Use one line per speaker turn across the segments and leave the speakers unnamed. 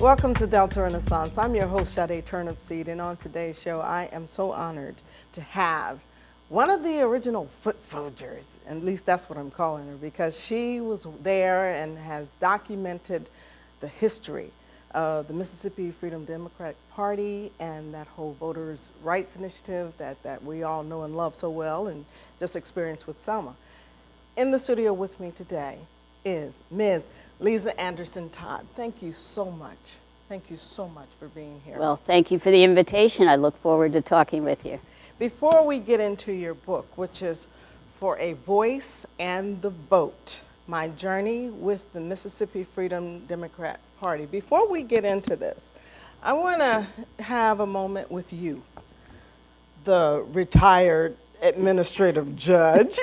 Welcome to Delta Renaissance. I'm your host, C.Sade Turnipseed, and on today's show, I am so honored to have one of the original foot soldiers, at least that's what I'm calling her, because she was there and has documented the history of the Mississippi Freedom Democratic Party and that whole voters' rights initiative that we all know and love so well and just experienced with Selma. In the studio with me today is Ms. Lisa Anderson Todd. Thank you so much. Thank you so much for being here.
Well, thank you for the invitation. I look forward to talking with you.
Before we get into your book, which is For a Voice and the Vote, My Journey with the Mississippi Freedom Democrat Party, before we get into this, I want to have a moment with you, the retired administrative judge.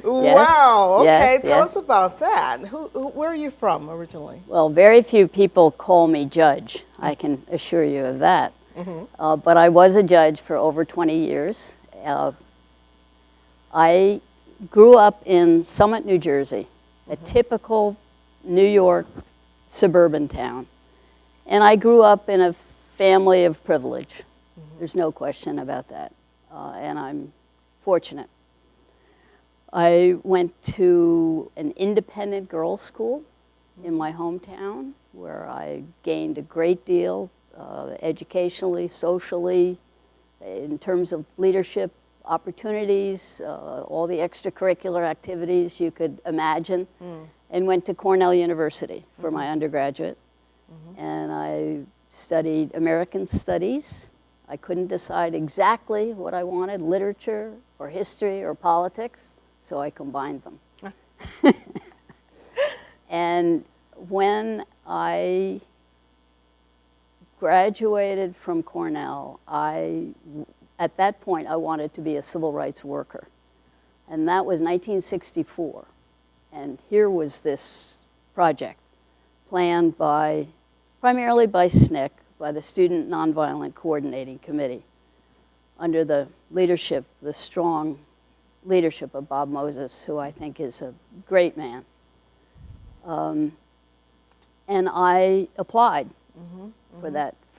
Wow, okay, tell us about that. Where are you from originally?
Well, very few people call me judge, I can assure you of that. But I was a judge for over 20 years. I grew up in Summit, New Jersey, a typical New York suburban town. And I grew up in a family of privilege. There's no question about that. And I'm fortunate. I went to an independent girls' school in my hometown where I gained a great deal educationally, socially, in terms of leadership opportunities, all the extracurricular activities you could imagine, and went to Cornell University for my undergraduate. And I studied American Studies. I couldn't decide exactly what I wanted, literature or history or politics. So I combined them. And when I graduated from Cornell, at that point, I wanted to be a civil rights worker. And that was 1964. And here was this project planned primarily by SNCC, by the Student Nonviolent Coordinating Committee, under the leadership, the strong leadership of Bob Moses, who I think is a great man. And I applied for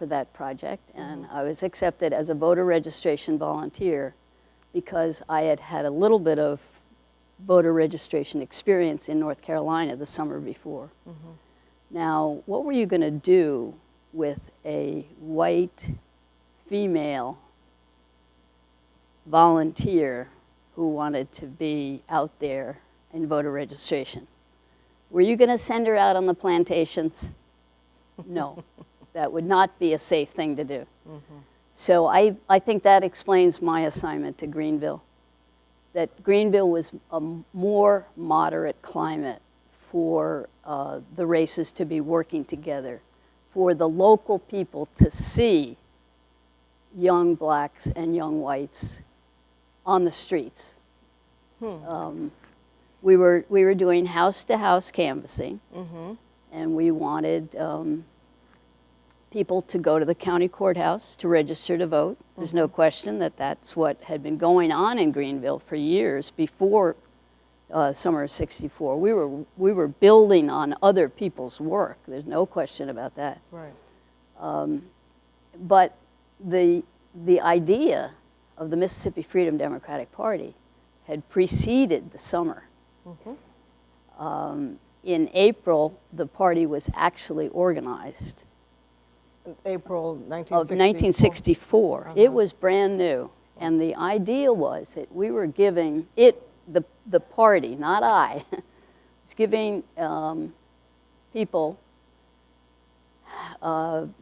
that project, and I was accepted as a voter registration volunteer because I had had a little bit of voter registration experience in North Carolina the summer before. Now, what were you going to do with a white female volunteer who wanted to be out there in voter registration? Were you going to send her out on the plantations? No, that would not be a safe thing to do. So I think that explains my assignment to Greenville, that Greenville was a more moderate climate for the races to be working together, for the local people to see young blacks and young whites on the streets. We were doing house-to-house canvassing, and we wanted people to go to the county courthouse to register to vote. There's no question that that's what had been going on in Greenville for years before summer of '64. We were building on other people's work. There's no question about that. Right. But the idea of the Mississippi Freedom Democratic Party had preceded the summer. In April, the party was actually organized.
April 1964?
Of 1964. It was brand new. And the idea was that we were giving it, the party, not I, was giving people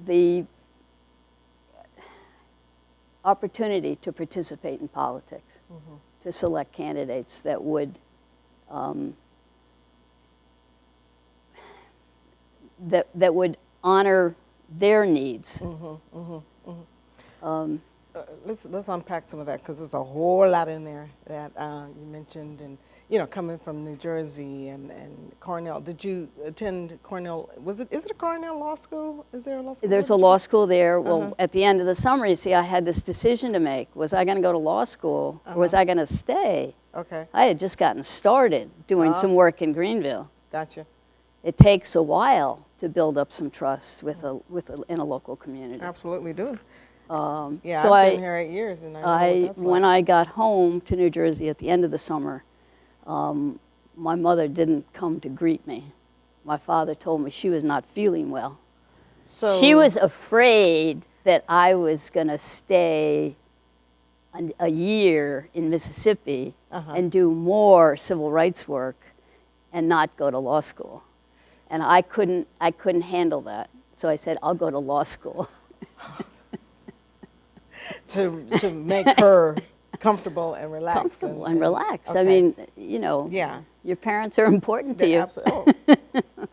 the opportunity to participate in politics, to select candidates that would that would honor their needs.
Let's unpack some of that, because there's a whole lot in there that you mentioned, and coming from New Jersey and Cornell. Did you attend Cornell? Is it a Cornell law school? Is there a law school?
There's a law school there. Well, at the end of the summer, you see, I had this decision to make. Was I going to go to law school, or was I going to stay?
Okay.
I had just gotten started doing some work in Greenville.
Gotcha.
It takes a while to build up some trust in a local community.
Absolutely do. Yeah,
so
I've been here 8 years, and I know what that's
when
like.
I got home to New Jersey at the end of the summer, my mother didn't come to greet me. My father told me she was not feeling well.
So
She was afraid that I was going to stay a year in Mississippi and do more civil rights work and not go to law school. And I couldn't handle that. So I said, I'll go to law school.
to make her comfortable and relaxed.
Comfortable and relaxed.
Okay.
I mean, you know,
Yeah.
your parents are important to you.
Absolutely.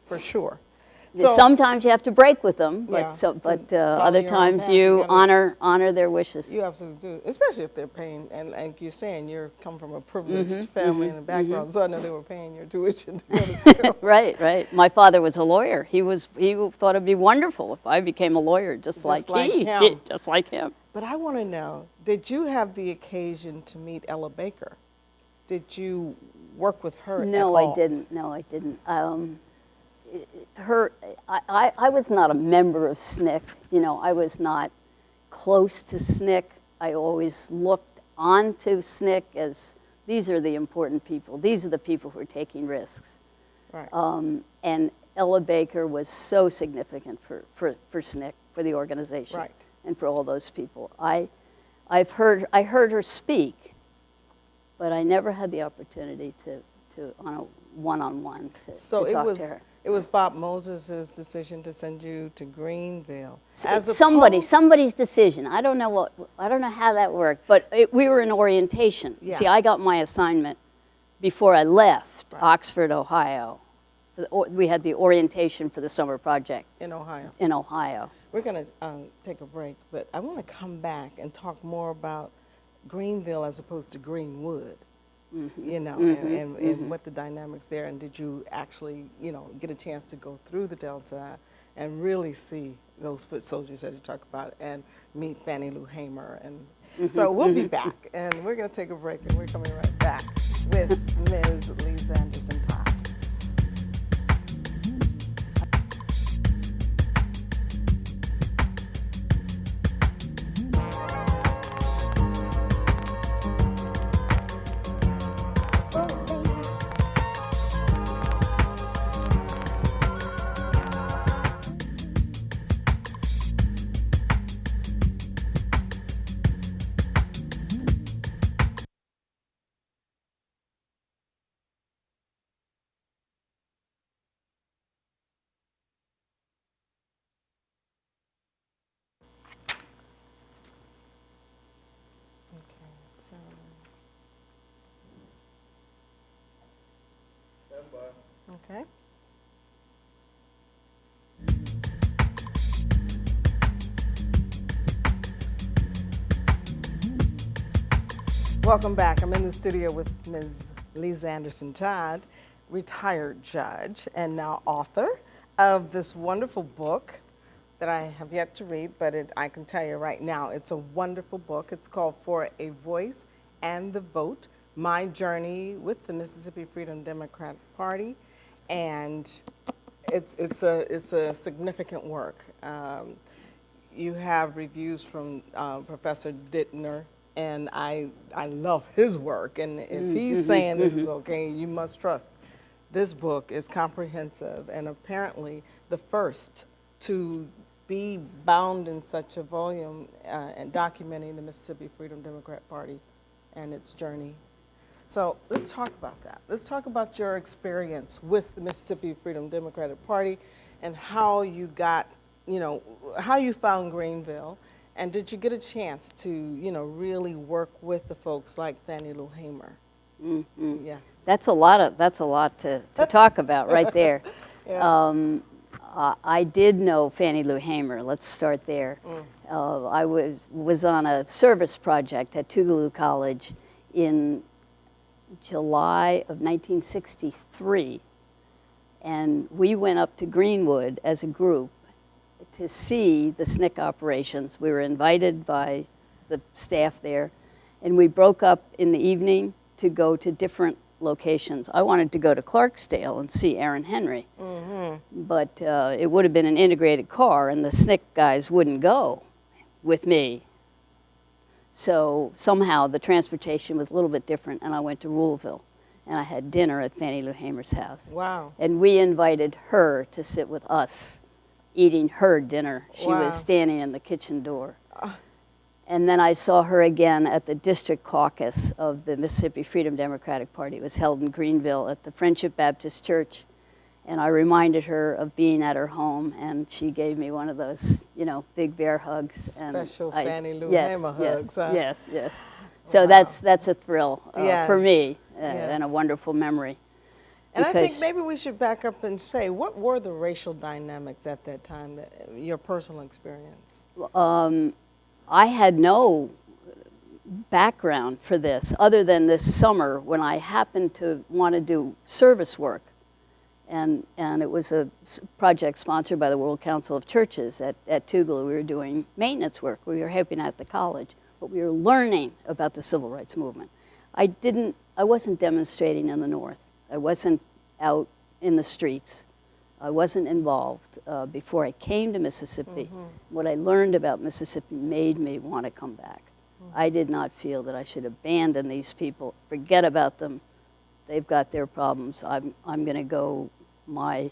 For sure. So,
Sometimes you have to break with them, but,
Yeah,
other
your own
times
path, you
you
gotta-
honor their wishes.
you absolutely do, especially if they're paying, and like you're saying, you come from a privileged family and a background, so I know they were paying your tuition to go to school.
Right, right. My father was a lawyer. He thought it'd be wonderful if I became a lawyer just like
him.
just like him.
But I want to know, did you have the occasion to meet Ella Baker? Did you work with her at
No,
all?
I didn't. No, I didn't. I was not a member of SNCC. You know, I was not close to SNCC. I always looked onto SNCC as these are the important people. These are the people who are taking risks.
Right.
And Ella Baker was so significant for SNCC, for the organization,
Right.
and for all those people. I heard her speak, but I never had the opportunity to on a one-on-one to
So
talk to her.
it was Bob Moses' decision to send you to Greenville.
Somebody's decision. I don't know how that worked, but we were in orientation.
Yeah.
See, I got my assignment before I left
Right.
Oxford, Ohio. We had the orientation for the summer project
in Ohio.
in Ohio.
We're going to take a break, but I want to come back and talk more about Greenville as opposed to Greenwood. You know, and what the dynamics there, and did you actually, you know, get a chance to go through the Delta and really see those foot soldiers that you talk about and meet Fannie Lou Hamer? And so we'll be back, and we're going to take a break, and we're coming right back with Ms. Lisa Anderson Todd. Okay. Welcome back. I'm in the studio with Ms. Lisa Anderson Todd, retired judge and now author of this wonderful book that I have yet to read, but I can tell you right now, it's a wonderful book. It's called For a Voice and the Vote, My Journey with the Mississippi Freedom Democratic Party. And it's a significant work. You have reviews from Professor Dittner, and I love his work. And if he's saying this is okay, you must trust. This book is comprehensive and apparently the first to be bound in such a volume and documenting the Mississippi Freedom Democratic Party and its journey. So let's talk about that. Let's talk about your experience with the Mississippi Freedom Democratic Party and how you got, you know, how you found Greenville, and did you get a chance to, you know, really work with the folks like Fannie Lou Hamer? Yeah.
That's a lot to talk about right there.
Yeah.
I did know Fannie Lou Hamer. Let's start there. I was on a service project at Tougaloo College in July of 1963, and we went up to Greenwood as a group to see the SNCC operations. We were invited by the staff there, and we broke up in the evening to go to different locations. I wanted to go to Clarksdale and see Aaron Henry,
Mm-hmm.
but it would have been an integrated car, and the SNCC guys wouldn't go with me. So somehow the transportation was a little bit different, and I went to Ruleville, and I had dinner at Fannie Lou Hamer's house.
Wow.
And we invited her to sit with us, eating her dinner. She
Wow.
was standing in the kitchen door. And then I saw her again at the district caucus of the Mississippi Freedom Democratic Party. It was held in Greenville at the Friendship Baptist Church. And I reminded her of being at her home, and she gave me one of those, you know, big bear hugs.
Special
and
Fannie Lou
yes,
Hamer
yes,
hugs, huh?
Yes, yes. So
Wow.
that's a thrill
Yes.
for me
Yes.
and a wonderful memory.
And I
Because-
think maybe we should back up and say, what were the racial dynamics at that time, your personal experience?
I had no background for this other than this summer when I happened to want to do service work. And it was a project sponsored by the World Council of Churches at Tougaloo. We were doing maintenance work. We were helping at the college, but we were learning about the civil rights movement. I wasn't demonstrating in the North. I wasn't out in the streets. I wasn't involved before I came to Mississippi. What I learned about Mississippi made me want to come back. I did not feel that I should abandon these people, forget about them. They've got their problems. I'm going to go my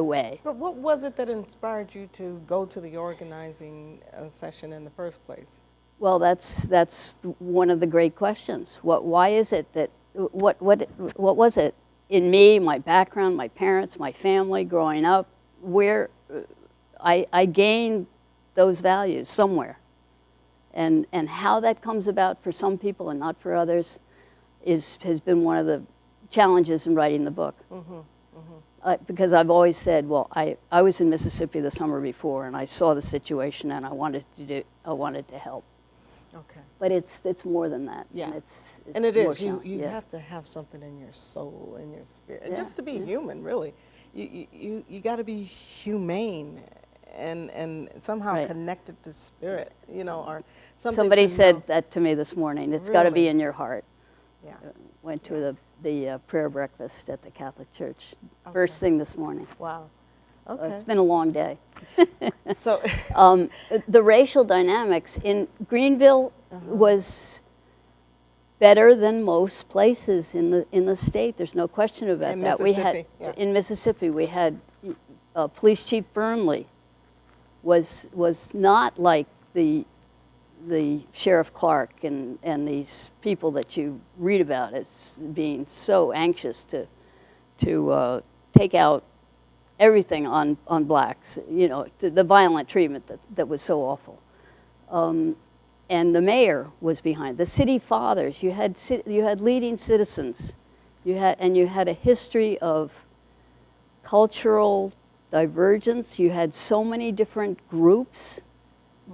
way.
But what was it that inspired you to go to the organizing session in the first place?
Well, that's one of the great questions. Why is it that what was it in me, my background, my parents, my family growing up, where I gained those values somewhere, and how that comes about for some people and not for others has been one of the challenges in writing the book. Because I've always said, well, I was in Mississippi the summer before, and I saw the situation, and I wanted to help.
Okay.
But it's more than that.
Yeah.
And
it
more
is. You
yeah.
have to have something in your soul, in your spirit,
Yeah,
just to be
yeah.
human. Really, you got to be humane and somehow
Right.
connected to spirit. You know, or something.
Somebody
to
said
know.
that to me this morning. It's got to be
Really?
in your heart.
Yeah.
Went to the prayer breakfast at the Catholic Church first
Okay.
thing this morning.
Wow. Okay.
It's been a long day.
So.
The racial dynamics in Greenville
Uh-huh.
was better than most places in the state. There's no question about
In
that.
Mississippi, yeah.
In Mississippi, we had Police Chief Burnley was not like the Sheriff Clark and these people that you read about as being so anxious to take out everything on blacks, you know, the violent treatment that was so awful. And the mayor was behind. The city fathers, you had leading citizens. You had a history of cultural divergence. You had so many different groups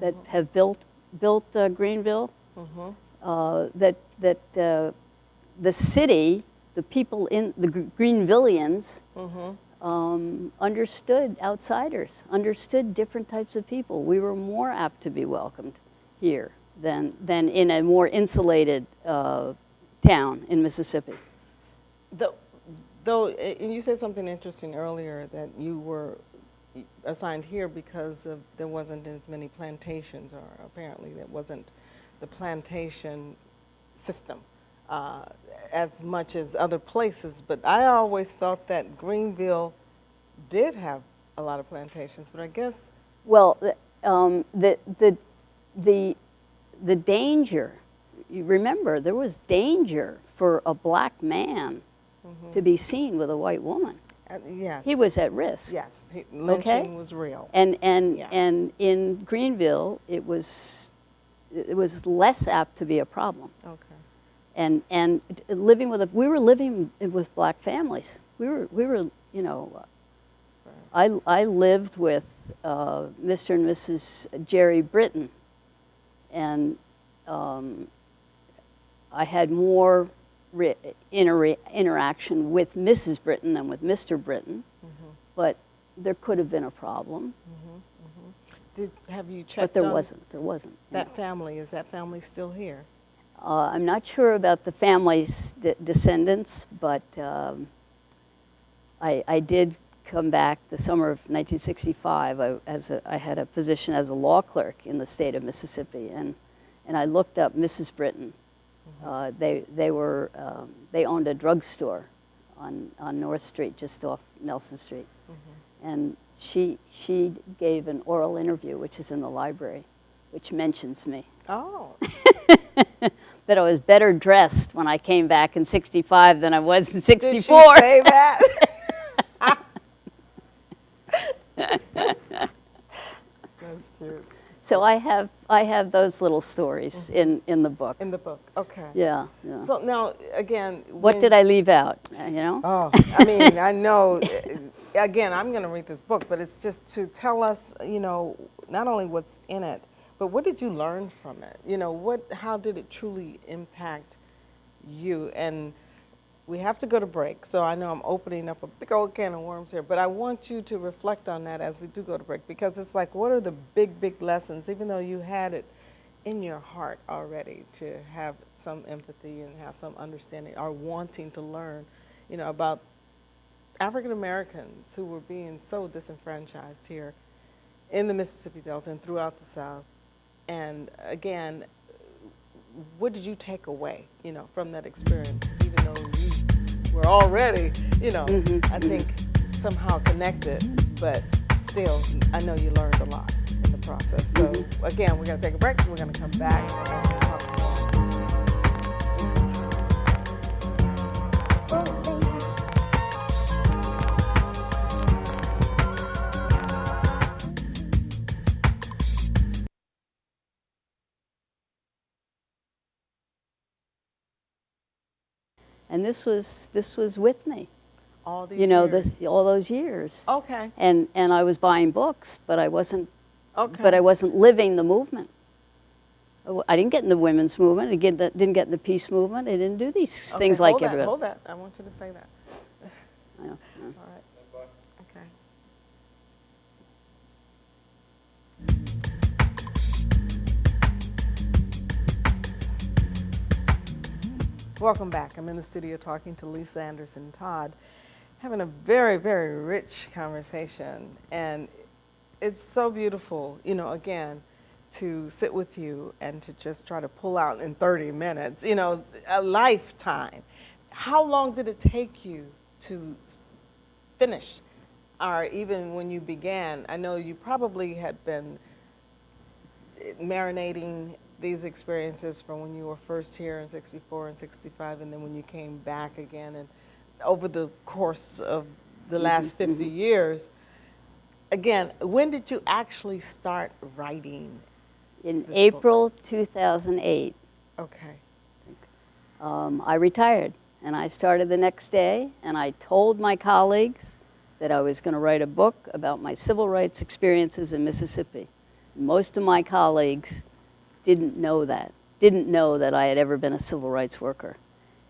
that have built Greenville. That the city, the people in the Greenvillians, understood outsiders, understood different types of people. We were more apt to be welcomed here than in a more insulated town in Mississippi.
Though, and you said something interesting earlier, that you were assigned here because there wasn't as many plantations, or apparently there wasn't the plantation system as much as other places. But I always felt that Greenville did have a lot of plantations, but I guess.
Well, the danger, you remember, there was danger for a black man to be seen with a white woman.
Yes.
He was at risk.
Yes. Lynching was real.
And
Yeah.
in Greenville, it was less apt to be a problem.
Okay.
And we were living with black families. We were you know, I lived with Mr. and Mrs. Jerry Britton, and I had more interaction with Mrs. Britton than with Mr. Britton, but there could have been a problem.
Have you checked
But there
on
wasn't. There wasn't.
that family? Is that family still here?
I'm not sure about the family's descendants, but I did come back the summer of 1965. I had a position as a law clerk in the state of Mississippi, and I looked up Mrs. Britton. They owned a drugstore on North Street, just off Nelson Street, and she gave an oral interview, which is in the library, which mentions me.
Oh.
That I was better dressed when I came back in '65 than I was in '64.
Did she say that? That's cute.
So I have those little stories in the book.
In the book, okay.
Yeah, yeah.
So now, again,
What did I leave out, you know?
Oh, I mean, I know, again, I'm going to read this book, but it's just to tell us, you know, not only what's in it, but what did you learn from it? You know, how did it truly impact you? And we have to go to break, so I know I'm opening up a big old can of worms here, but I want you to reflect on that as we do go to break, because it's like, what are the big, big lessons, even though you had it in your heart already to have some empathy and have some understanding or wanting to learn, you know, about African Americans who were being so disenfranchised here in the Mississippi Delta and throughout the South. And again, what did you take away, you know, from that experience, even though you were already, you know, I think somehow connected, but still, I know you learned a lot in the process. So again, we're going to take a break. We're going to come back and talk about
And this was with me,
all these
you know,
years.
all those years.
Okay.
And I was buying books, but I wasn't.
Okay.
But I wasn't living the movement. I didn't get in the women's movement. I didn't get in the peace movement. I didn't do these things like everybody else.
Hold that. I want you to say that.
I know.
All right. Okay. Welcome back. I'm in the studio talking to Lisa Anderson Todd, having a very, very rich conversation. And it's so beautiful, you know, again, to sit with you and to just try to pull out in 30 minutes, you know, a lifetime. How long did it take you to finish? Or even when you began, I know you probably had been marinating these experiences from when you were first here in '64 and '65, and then when you came back again, and over the course of the last 50 years. Again, when did you actually start writing?
In April 2008,
Okay.
I retired, and I started the next day, and I told my colleagues that I was going to write a book about my civil rights experiences in Mississippi. Most of my colleagues didn't know that I had ever been a civil rights worker.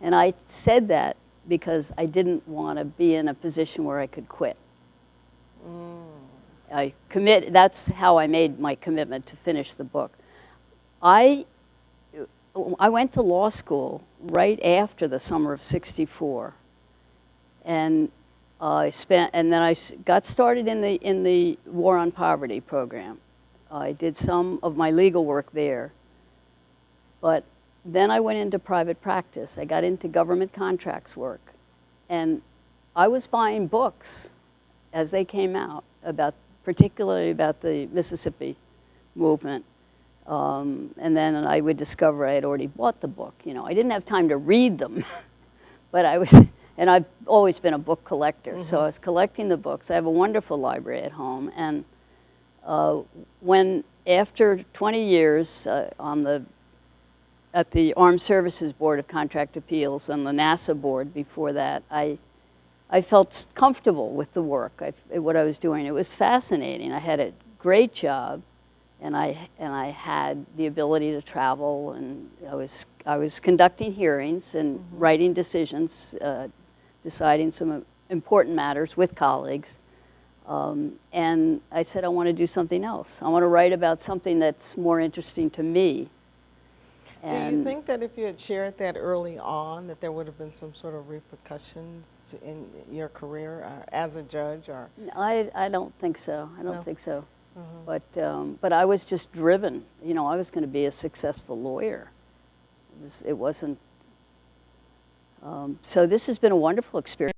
And I said that because I didn't want to be in a position where I could quit. That's how I made my commitment to finish the book. I went to law school right after the summer of '64, and then I got started in the War on Poverty program. I did some of my legal work there, but then I went into private practice. I got into government contracts work, and I was buying books as they came out, particularly about the Mississippi movement, and then I would discover I had already bought the book. You know, I didn't have time to read them, but and I've always been a book collector, so I was collecting the books. I have a wonderful library at home, and when after 20 years at the Armed Services Board of Contract Appeals and the NASA board before that, I felt comfortable with the work, what I was doing. It was fascinating. I had a great job, and I had the ability to travel, and I was conducting hearings and writing decisions, deciding some important matters with colleagues. And I said, I want to do something else. I want to write about something that's more interesting to me.
Do you think that if you had shared that early on, that there would have been some sort of repercussions in your career as a judge? Or
I don't think so. I don't
No?
think so. But I was just driven. You know, I was going to be a successful lawyer. It wasn't. So this has been a wonderful experience.